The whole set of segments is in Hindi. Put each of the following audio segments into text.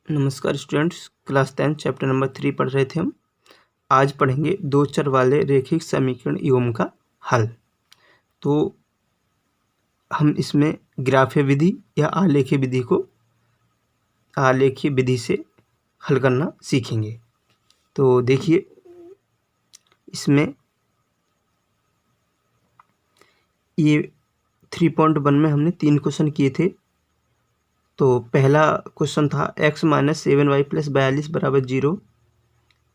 नमस्कार स्टूडेंट्स, क्लास 10 चैप्टर नंबर 3 पढ़ रहे थे हम। आज पढ़ेंगे दो चर वाले रैखिक समीकरण एवं का हल। तो हम इसमें ग्राफ्य विधि या आलेखीय विधि से हल करना सीखेंगे। तो देखिए, इसमें ये 3.1 में हमने 3 क्वेश्चन किए थे। तो पहला क्वेश्चन था x - 7y + 42 = 0।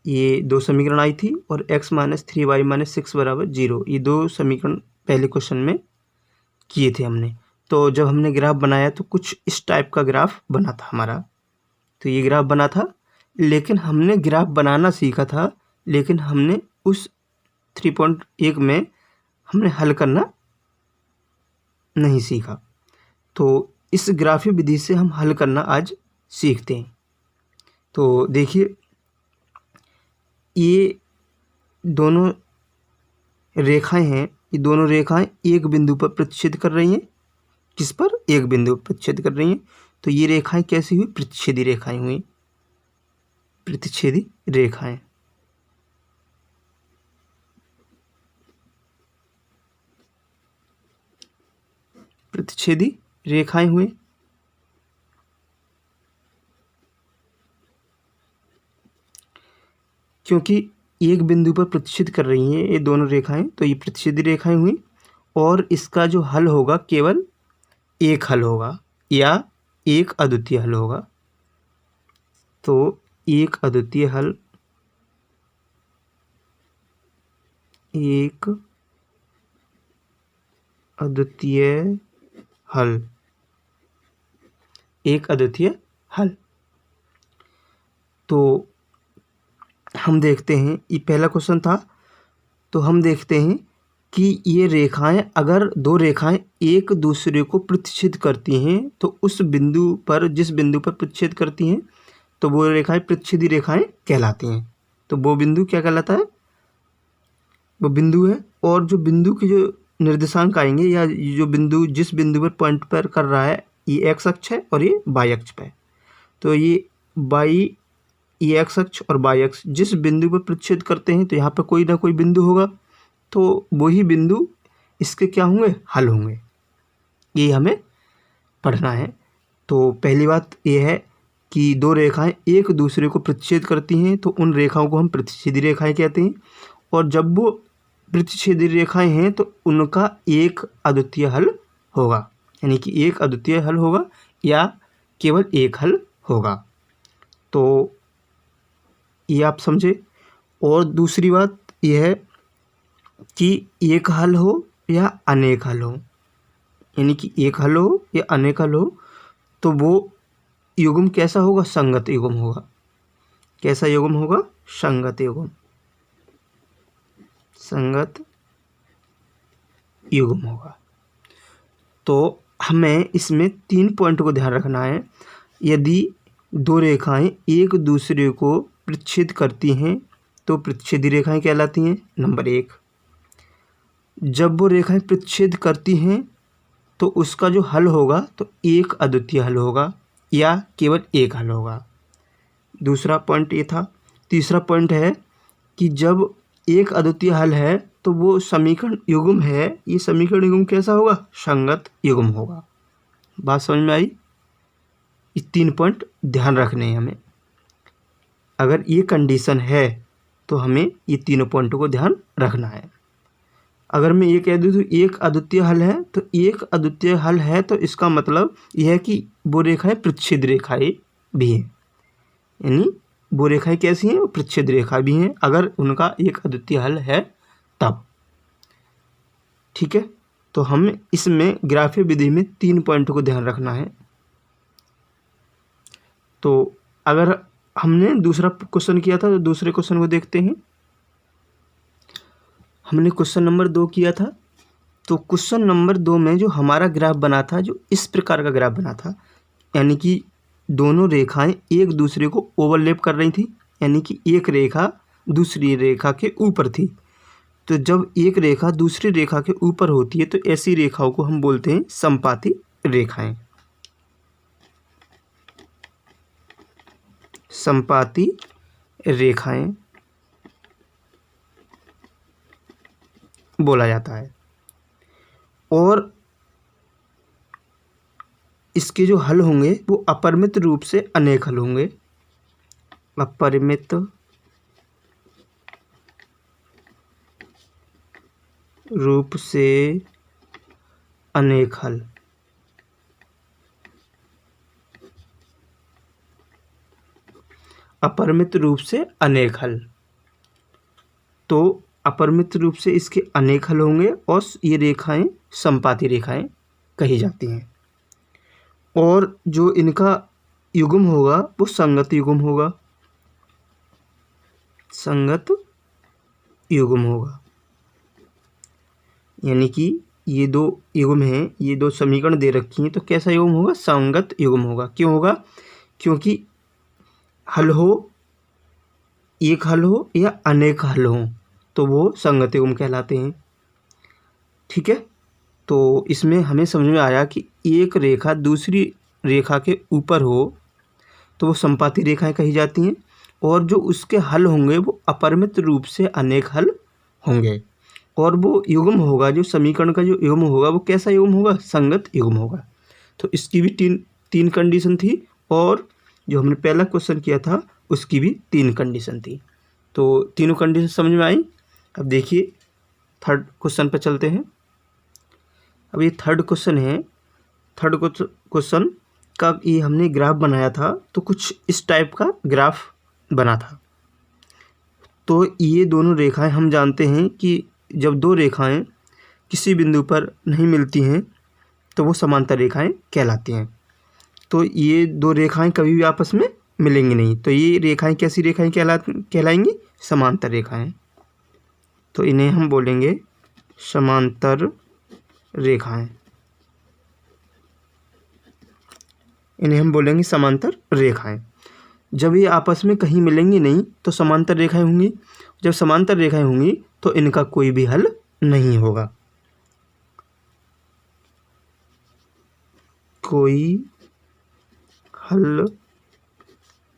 ये दो समीकरण आई थी। और x - 3y - 6 = 0। ये दो समीकरण पहले क्वेश्चन में किए थे हमने। तो जब हमने ग्राफ बनाया तो कुछ इस टाइप का ग्राफ बना था हमारा। तो ये ग्राफ बना था, लेकिन हमने ग्राफ बनाना सीखा था, लेकिन हमने उस 3.1 में हमने हल करना नहीं सीखा। तो इस ग्राफीय विधि से हम हल करना आज सीखते हैं। तो देखिए, ये दोनों रेखाएं हैं। ये दोनों रेखाएं एक बिंदु पर प्रतिच्छेद कर रही हैं। किस पर? एक बिंदु पर प्रतिच्छेद कर रही हैं। तो ये रेखाएं कैसी हुई? प्रतिच्छेदी रेखाएं हुई। प्रतिच्छेदी रेखाएं। प्रतिच्छेदी रेखाएं हुई। क्योंकि एक बिंदु पर प्रतिच्छेद कर रही हैं ये दोनों रेखाएं, तो ये प्रतिच्छेदी रेखाएं हुई। और इसका जो हल होगा केवल एक हल होगा या एक अद्वितीय हल होगा। तो एक अद्वितीय हल, एक अद्वितीय हल, एक अद्वितीय हल। तो हम देखते हैं, ये पहला क्वेश्चन था। तो हम देखते हैं कि ये रेखाएं, अगर दो रेखाएं एक दूसरे को प्रतिच्छेद करती हैं तो उस बिंदु पर, जिस बिंदु पर प्रतिच्छेद करती हैं, तो वो रेखाएं प्रतिच्छेदी रेखाएं कहलाती हैं। तो वो बिंदु क्या कहलाता है? वो बिंदु है। और जो बिंदु के जो निर्देशांक आएंगे, या जो बिंदु जिस बिंदु पर पॉइंट पर कर रहा है, ये एक्स अक्ष है और ये वाई अक्ष पे। तो ये एक्स अक्ष और वाई अक्ष जिस बिंदु पर प्रतिच्छेद करते हैं, तो यहाँ पर कोई ना कोई बिंदु होगा। तो वही बिंदु इसके क्या होंगे? हल होंगे। ये हमें पढ़ना है। तो पहली बात ये है कि दो रेखाएं एक दूसरे को प्रतिच्छेद करती हैं, तो उन रेखाओं को हम प्रतिच्छेदी रेखाएं कहते हैं। और जब वो प्रतिच्छेदी रेखाएं हैं तो उनका एक अद्वितीय हल होगा, यानी कि एक अद्वितीय हल होगा या केवल एक हल होगा। तो ये आप समझे। और दूसरी बात यह है कि एक हल हो या अनेक हल हो, यानी कि एक हल हो या अनेक हल हो, तो वो युग्म कैसा होगा? संगत युग्म होगा। कैसा युग्म होगा? संगत युग्म। संगत युग्म होगा। तो हमें इसमें 3 पॉइंट को ध्यान रखना है। यदि दो रेखाएं एक दूसरे को प्रतिच्छेद करती हैं तो प्रतिच्छेदी रेखाएं कहलाती हैं। नंबर 1, जब वो रेखाएं प्रतिच्छेद करती हैं तो उसका जो हल होगा तो एक अद्वितीय हल होगा या केवल एक हल होगा। दूसरा पॉइंट ये था। तीसरा पॉइंट है कि जब एक अद्वितीय हल है तो वो समीकरण युग्म है, ये समीकरण युग्म कैसा होगा? संगत युग्म होगा। बात समझ में आई? ये 3 पॉइंट ध्यान रखने हैं हमें। अगर ये कंडीशन है तो हमें ये तीनों पॉइंटों को ध्यान रखना है। अगर मैं ये कह दूँ तो एक अद्वितीय हल है, तो एक अद्वितीय हल है तो इसका मतलब यह है कि वो रेखाएं प्रतिच्छेद रेखाएं भी हैं, यानी वो रेखाएं कैसी हैं? वो प्रतिच्छेद रेखा भी हैं, अगर उनका एक अद्वितीय हल है तब। ठीक है। तो हम इसमें ग्राफीय विधि में 3 पॉइंटों को ध्यान रखना है। तो अगर हमने दूसरा क्वेश्चन किया था तो दूसरे क्वेश्चन को देखते हैं। हमने क्वेश्चन नंबर 2 किया था। तो क्वेश्चन नंबर 2 में जो हमारा ग्राफ बना था, जो इस प्रकार का ग्राफ बना था, यानी कि दोनों रेखाएं एक दूसरे को ओवरलैप कर रही थी, यानी कि एक रेखा दूसरी रेखा के ऊपर थी। तो जब एक रेखा दूसरी रेखा के ऊपर होती है तो ऐसी रेखाओं को हम बोलते हैं समपाती रेखाएं। संपाती रेखाएं बोला जाता है। और इसके जो हल होंगे वो अपरिमित रूप से अनेक हल होंगे। अपरिमित रूप से अनेक हल। अपरिमित रूप से अनेक हल, तो अपरिमित रूप से इसके अनेक हल होंगे और ये रेखाएं संपाती रेखाएं कही जाती हैं। और जो इनका युग्म होगा वो संगत युग्म होगा। संगत युग्म होगा, यानी कि ये दो युग्म हैं, ये दो समीकरण दे रखी हैं, तो कैसा युग्म होगा? संगत युग्म होगा। क्यों होगा? क्योंकि हल हो, एक हल हो या अनेक हल हो, तो वो संगत युग्म कहलाते हैं। ठीक है, तो इसमें हमें समझ में आया कि एक रेखा दूसरी रेखा के ऊपर हो तो वो संपाती रेखाएं कही जाती हैं, और जो उसके हल होंगे वो अपरिमित रूप से अनेक हल होंगे। और वो युग्म होगा, जो समीकरण का जो युग्म होगा वो कैसा युग्म होगा? संगत युग्म होगा। तो इसकी भी तीन कंडीशन थी, और जो हमने पहला क्वेश्चन किया था उसकी भी 3 कंडीशन थी। तो तीनों कंडीशन समझ में आई। अब देखिए थर्ड क्वेश्चन पर चलते हैं। अब ये थर्ड क्वेश्चन है। थर्ड क्वेश्चन का ये हमने ग्राफ बनाया था, तो कुछ इस टाइप का ग्राफ बना था। तो ये दोनों रेखाएं हम जानते हैं कि जब दो रेखाएं किसी बिंदु पर नहीं मिलती हैं तो वो समांतर रेखाएं कहलाती हैं। तो ये दो रेखाएं कभी भी आपस में मिलेंगी नहीं, तो ये रेखाएं कैसी रेखाएं कहलाएंगी? समांतर रेखाएं। तो इन्हें हम बोलेंगे समांतर रेखाएं। इन्हें हम बोलेंगे समांतर रेखाएं। जब ये आपस में कहीं मिलेंगी नहीं तो समांतर रेखाएं होंगी। जब समांतर रेखाएं होंगी तो इनका कोई भी हल नहीं होगा। कोई हल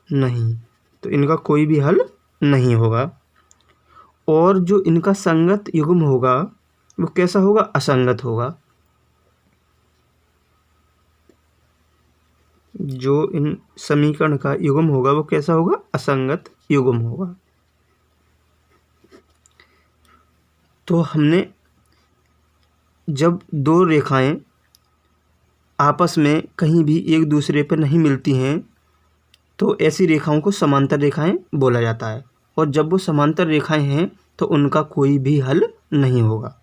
नहीं, तो इनका कोई भी हल नहीं होगा। और जो इनका संगत युग्म होगा वो कैसा होगा? असंगत होगा। जो इन समीकरण का युग्म होगा वो कैसा होगा? असंगत युग्म होगा। तो हमने जब दो रेखाएं आपस में कहीं भी एक दूसरे पर नहीं मिलती हैं तो ऐसी रेखाओं को समांतर रेखाएं बोला जाता है। और जब वो समांतर रेखाएं हैं तो उनका कोई भी हल नहीं होगा।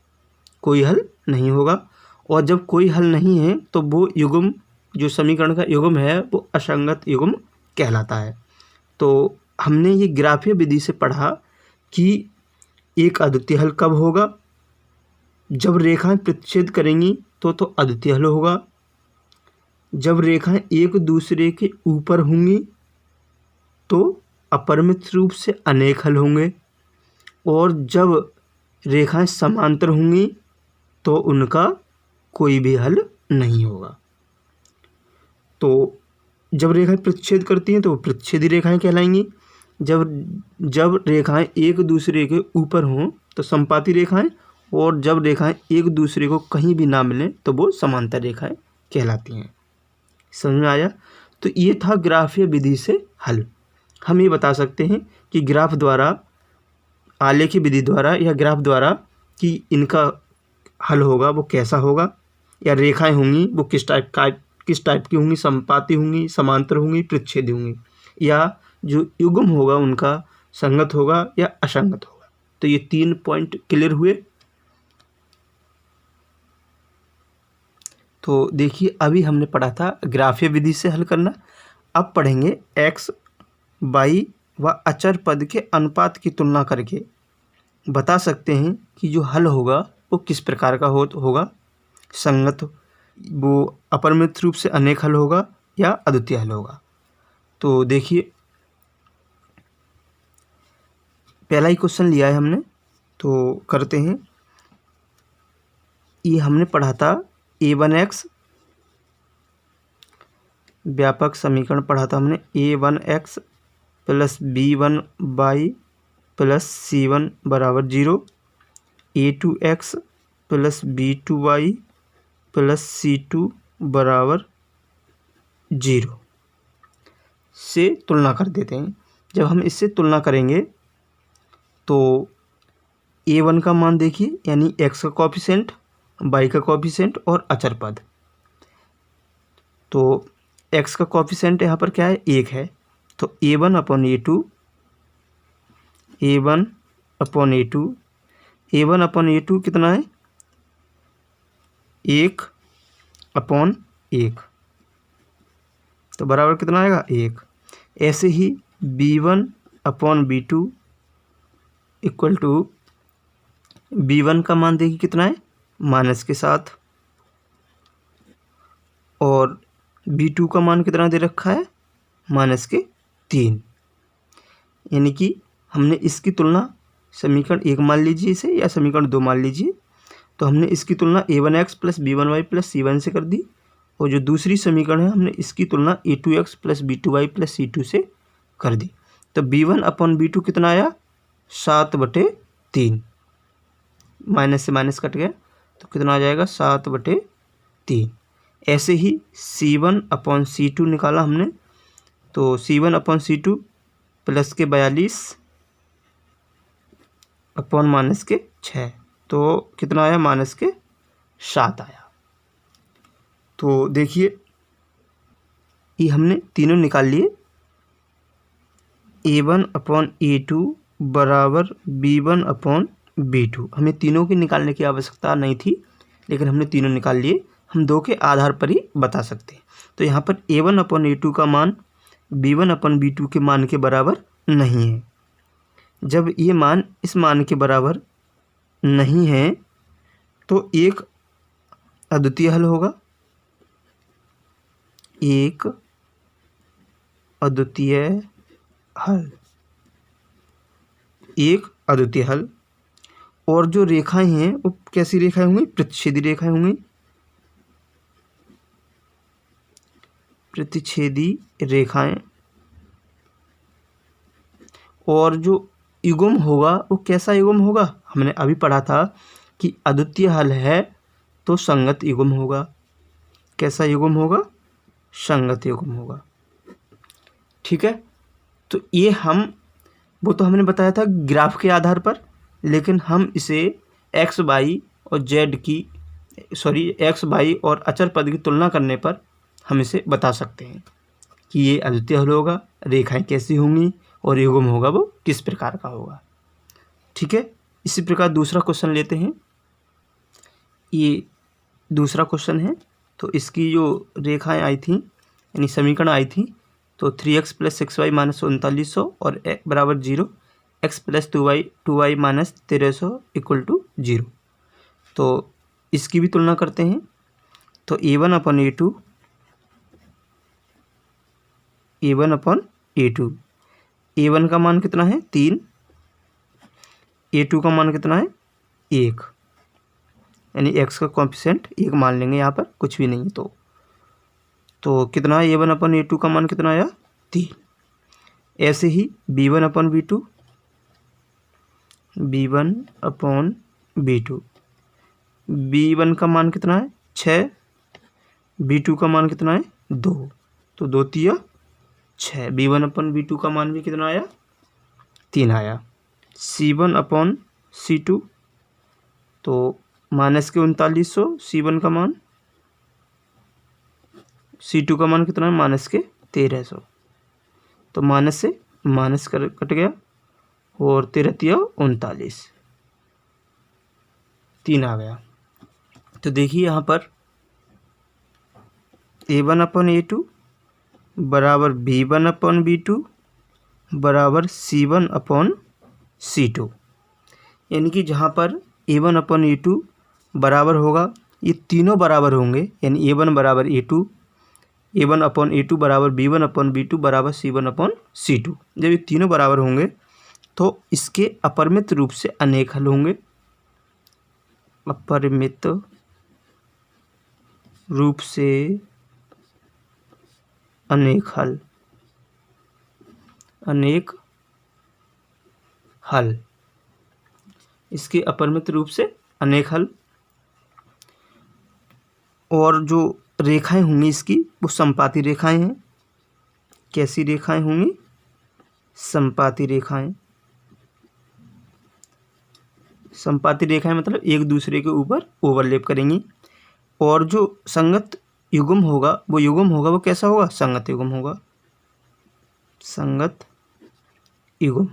कोई हल नहीं होगा। और जब कोई हल नहीं है तो वो युग्म, जो समीकरण का युग्म है वो असंगत युग्म कहलाता है। तो हमने ये ग्राफीय विधि से पढ़ा कि एक अद्वितीय हल कब होगा? जब रेखाएं प्रतिच्छेद करेंगी तो अद्वितीय हल होगा। जब रेखाएं एक दूसरे के ऊपर होंगी तो अपरिमित रूप से अनेक हल होंगे। और जब रेखाएं समांतर होंगी तो उनका कोई भी हल नहीं होगा। तो जब रेखाएं प्रतिच्छेद करती हैं तो वो प्रतिच्छेदी रेखाएं कहलाएंगी। जब रेखाएं एक दूसरे के ऊपर हों तो संपाती रेखाएं, और जब रेखाएं एक दूसरे को कहीं भी ना मिलें तो वो समांतर रेखाएं कहलाती हैं। समझ में आया? तो ये था ग्राफीय विधि से हल। हम ये बता सकते हैं कि ग्राफ द्वारा, आलेखी विधि द्वारा या ग्राफ द्वारा कि इनका हल होगा वो कैसा होगा, या रेखाएं होंगी वो किस टाइप की होंगी, संपाती होंगी, समांतर होंगी, प्रतिच्छेदी होंगी, या जो युग्म होगा उनका संगत होगा या असंगत होगा। तो ये 3 पॉइंट क्लियर हुए। तो देखिए अभी हमने पढ़ा था ग्राफीय विधि से हल करना। अब पढ़ेंगे x, y व अचर पद के अनुपात की तुलना करके बता सकते हैं कि जो हल होगा वो किस प्रकार का होगा। संगत, वो अपरिमित रूप से अनेक हल होगा या अद्वितीय हल होगा। तो देखिए पहला ही क्वेश्चन लिया है हमने, तो करते हैं। ये हमने पढ़ा था a1x, व्यापक समीकरण पढ़ा था हमने a1x plus b1y plus c1 बराबर 0, a2x plus b2y plus c2 बराबर 0 से तुलना कर देते हैं। जब हम इससे तुलना करेंगे तो a1 का मान देखिए, यानी x का कोएफिशिएंट, y का कोएफिशिएंट और अचर पद। तो x का कोएफिशिएंट यहाँ पर क्या है, 1 है, तो a1 upon a2, a1 upon a2, a1 upon a2 कितना है, 1 अपॉन 1, तो बराबर कितना आएगा, 1। ऐसे ही b1 upon b2 equal to, b1 का मान देखिए कितना है, माइनस के साथ, और b2 का मान कितना दे रखा है, माइनस के 3। यानी कि हमने इसकी तुलना समीकरण 1 मान लीजिए इसे, या समीकरण 2 मान लीजिए, तो हमने इसकी तुलना a1x plus b1y plus c1 से कर दी, और जो दूसरी समीकरण है हमने इसकी तुलना a2x plus b2y plus c2 से कर दी। तो b1 अपॉन b2 कितना आया, 7/3, माइनस से माइनस कट गया, तो कितना आ जाएगा, 7/3। ऐसे ही c1 अपॉन c2 निकाला हमने, तो c1 अपॉन c2 प्लस के 42 अपॉन माइनस के 6, तो कितना आया, माइनस के 7 आया। तो देखिए ये हमने तीनों निकाल लिए, a1 अपॉन a2 बराबर b1 अपॉन b2। हमें तीनों की निकालने की आवश्यकता नहीं थी, लेकिन हमने तीनों निकाल लिए। हम दो के आधार पर ही बता सकते हैं। तो यहाँ पर a1 अपॉन a2 का मान b1 अपॉन b2 के मान के बराबर नहीं है। जब ये मान इस मान के बराबर नहीं है तो एक अद्वितीय हल होगा, एक अद्वितीय हल, एक अद्वितीय हल। और जो रेखाएं हैं वो कैसी रेखाएं होंगी, प्रतिच्छेदी रेखाएं होंगी, प्रतिच्छेदी रेखाएं। और जो युग्म होगा वो कैसा युग्म होगा, हमने अभी पढ़ा था कि अद्वितीय हल है तो संगत युग्म होगा। कैसा युग्म होगा, संगत युग्म होगा। ठीक है, तो ये वो तो हमने बताया था ग्राफ के आधार पर, लेकिन हम इसे एक्स वाई और अचर पद की तुलना करने पर हम इसे बता सकते हैं कि ये अद्वितीय हल होगा, रेखाएं कैसी होंगी और युग्म होगा वो किस प्रकार का होगा। ठीक है, इसी प्रकार दूसरा क्वेश्चन लेते हैं। ये दूसरा क्वेश्चन है, तो इसकी जो रेखाएं आई थी यानी समीकरण आई थी, तो 3x प्लस 6y माइनस 3900 और बराबर 0, x plus 2y minus 1300 equal to 0। तो इसकी भी तुलना करते हैं। तो a1 अपॉन a2, a1 का मान कितना है, 3, a2 का मान कितना है, 1, यानी x का कोएफिशिएंट 1 मान लेंगे यहाँ पर, कुछ भी नहीं। तो कितना है, a1 अपॉन a2 का मान कितना आया, 3। ऐसे ही b1 अपॉन b2, b1 का मान कितना है, 6, b2 का मान कितना है, 2, तो 2 तिया 6, b1 अपॉन b2 का मान भी कितना आया, 3 आया। c1 अपॉन c2, तो माइनस के 3900 c1 का मान, c2 का मान कितना है, माइनस के 1300, तो माइनस से माइनस कट गया और 13 तिया 39, 3 आ गया। तो देखिए यहाँ पर a1 अपॉन a2 बराबर b1 अपॉन b2 बराबर c1 अपॉन c2, यानी कि जहाँ पर a1 अपॉन a2 बराबर होगा, ये तीनों बराबर होंगे, यानी a1 बराबर a2, a1 अपॉन a2 बराबर b1 अपॉन b2 बराबर c1 अपॉन c2। जब ये तीनों बराबर होंगे तो इसके अपरिमित रूप से अनेक हल होंगे, अपरिमित रूप से अनेक हल। अनेक हल, इसके अपरिमित रूप से अनेक हल। और जो रेखाएं होंगी इसकी वो समपाती रेखाएं हैं। कैसी रेखाएं होंगी? समपाती रेखाएं। समपाती रेखाएं मतलब एक दूसरे के ऊपर ओवरलैप करेंगी। और जो संगत युग्म होगा वो कैसा होगा? संगत युग्म होगा। संगत युग्म,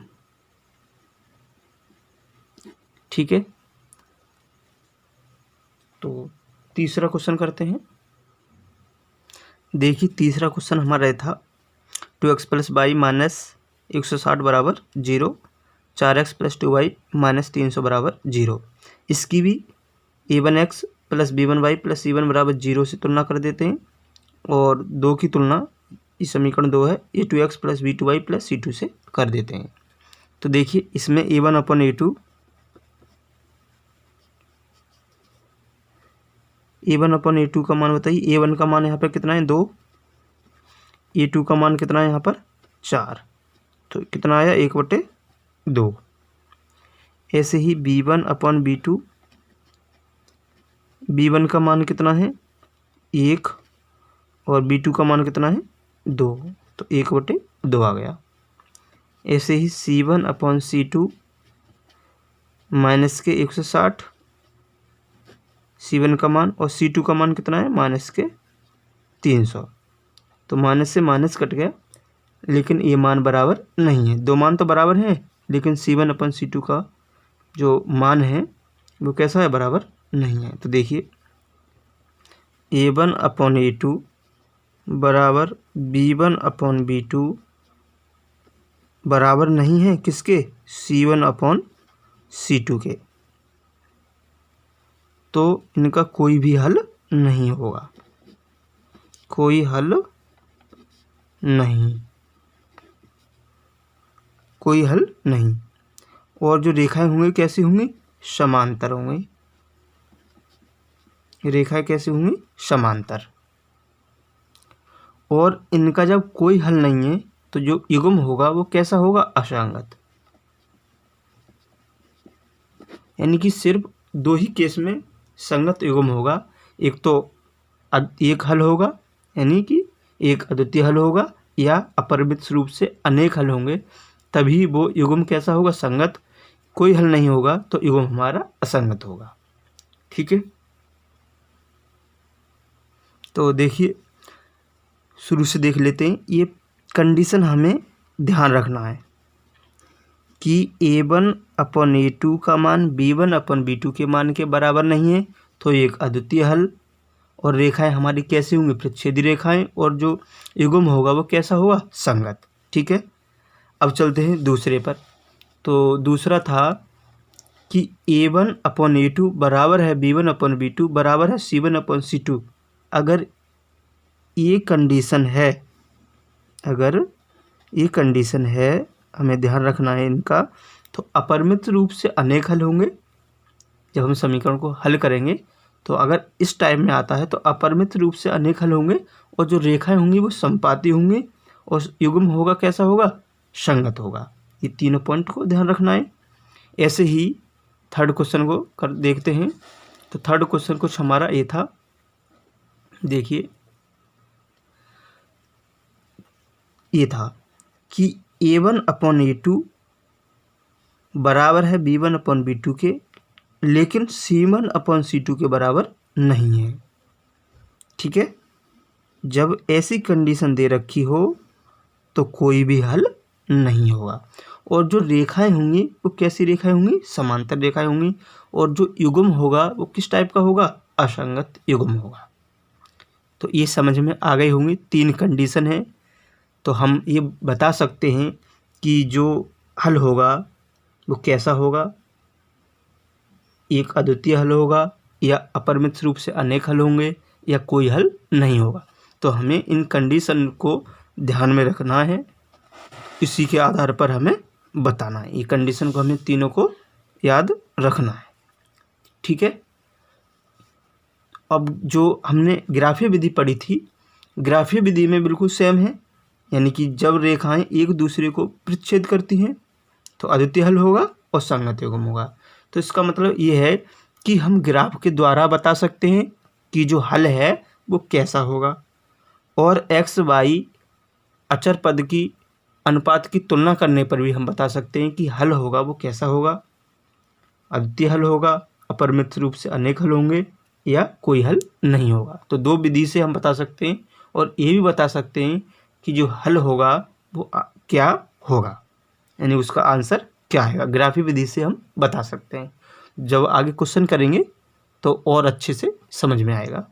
ठीक है। तो तीसरा क्वेश्चन करते हैं। देखिए तीसरा क्वेश्चन हमारा था 2x + y - 160 बराबर 0, 4x + 2y - 300 बराबर 0। इसकी भी a1x + b1y + c1 बराबर 0 से तुलना कर देते हैं। और 2 की तुलना, इस समीकरण 2 है, a2x + b2y + c2 से कर देते हैं। तो देखिए इसमें a1/a2 का मान बताइए। a1 का मान यहाँ पर कितना है? 2। a2 का मान कितना है यहाँ पर? 4। तो कितना आया? 1/2। ऐसे ही b1/b2, b1 का मान कितना है? 1 और b2 का मान कितना है? 2, तो 1/2 आ गया। ऐसे ही c1/c2 माइनस के 160, c1 का मान, और c2 का मान कितना है? माइनस के 300। तो माइनस से माइनस कट गया, लेकिन ये मान बराबर नहीं है। दो मान तो बराबर हैं, लेकिन c1/c2 का जो मान है वो कैसा है? बराबर नहीं है। तो देखिए a1/a2 बराबर b1/b2 बराबर नहीं है किसके? c1/c2 के। तो इनका कोई भी हल नहीं होगा, कोई हल नहीं, कोई हल नहीं। और जो रेखाएं होंगी कैसी होंगी? समांतर होंगी। रेखाएं कैसी होंगी? समांतर। और इनका जब कोई हल नहीं है तो जो युग्म होगा वो कैसा होगा? असंगत। यानी कि सिर्फ 2 ही केस में संगत युग्म होगा। एक तो एक हल होगा, यानी कि एक अद्वितीय हल होगा, या अपरिमित रूप से अनेक हल होंगे, तभी वो युग्म कैसा होगा? संगत। कोई हल नहीं होगा तो युग्म हमारा असंगत होगा, ठीक है। तो देखिए शुरू से देख लेते हैं। ये कंडीशन हमें ध्यान रखना है कि a1/a2 का मान b1/b2 के मान के बराबर नहीं है, तो एक अद्वितीय हल। और रेखाएं हमारी कैसी होंगी? प्रतिच्छेदी रेखाएं। और जो युग्म होगा वो कैसा होगा? संगत, ठीक है। अब चलते हैं दूसरे पर। तो दूसरा था कि a1/a2 बराबर है b1/b2 बराबर है c1/c2। अगर ये कंडीशन है, अगर ये कंडीशन है, हमें ध्यान रखना है इनका, तो अपरिमित रूप से अनेक हल होंगे। जब हम समीकरण को हल करेंगे तो अगर इस टाइप में आता है तो अपरिमित रूप से अनेक हल होंगे, और जो रेखाएं होंगी वो समपाती होंगी, और युग्म होगा कैसा होगा? संगत होगा। ये तीनों पॉइंट को ध्यान रखना है। ऐसे ही थर्ड क्वेश्चन को कर देखते हैं। तो थर्ड क्वेश्चन कुछ हमारा ये था, देखिए ये था कि a1/a2 बराबर है b1/b2 के, लेकिन c1/c2 के बराबर नहीं है, ठीक है। जब ऐसी कंडीशन दे रखी हो तो कोई भी हल नहीं होगा। और जो रेखाएं होंगी वो कैसी रेखाएं होंगी? समांतर रेखाएं होंगी। और जो युग्म होगा वो किस टाइप का होगा? असंगत युग्म होगा। तो ये समझ में आ गई होंगी। 3 कंडीशन है, तो हम ये बता सकते हैं कि जो हल होगा वो कैसा होगा? एक अद्वितीय हल होगा, या अपरिमित रूप से अनेक हल होंगे, या कोई हल नहीं होगा। तो हमें इन कंडीशन को ध्यान में रखना है, इसी के आधार पर हमें बताना है। ये कंडीशन को हमें तीनों को याद रखना है, ठीक है। अब जो हमने ग्राफीय विधि पढ़ी थी, ग्राफीय विधि में बिल्कुल सेम है। यानी कि जब रेखाएं एक दूसरे को प्रतिच्छेद करती हैं तो अद्वितीय हल होगा और संगत युग्म होगा। तो इसका मतलब ये है कि हम ग्राफ के द्वारा बता सकते हैं कि जो हल है वो कैसा होगा, और एक्स वाई अचर पद की अनुपात की तुलना करने पर भी हम बता सकते हैं कि हल होगा वो कैसा होगा, अद्वितीय हल होगा, अपरिमित रूप से अनेक हल होंगे, या कोई हल नहीं होगा। तो दो विधि से हम बता सकते हैं, और ये भी बता सकते हैं कि जो हल होगा वो क्या होगा, यानी उसका आंसर क्या आएगा। ग्राफी विधि से हम बता सकते हैं। जब आगे क्वेश्चन करेंगे तो और अच्छे से समझ में आएगा।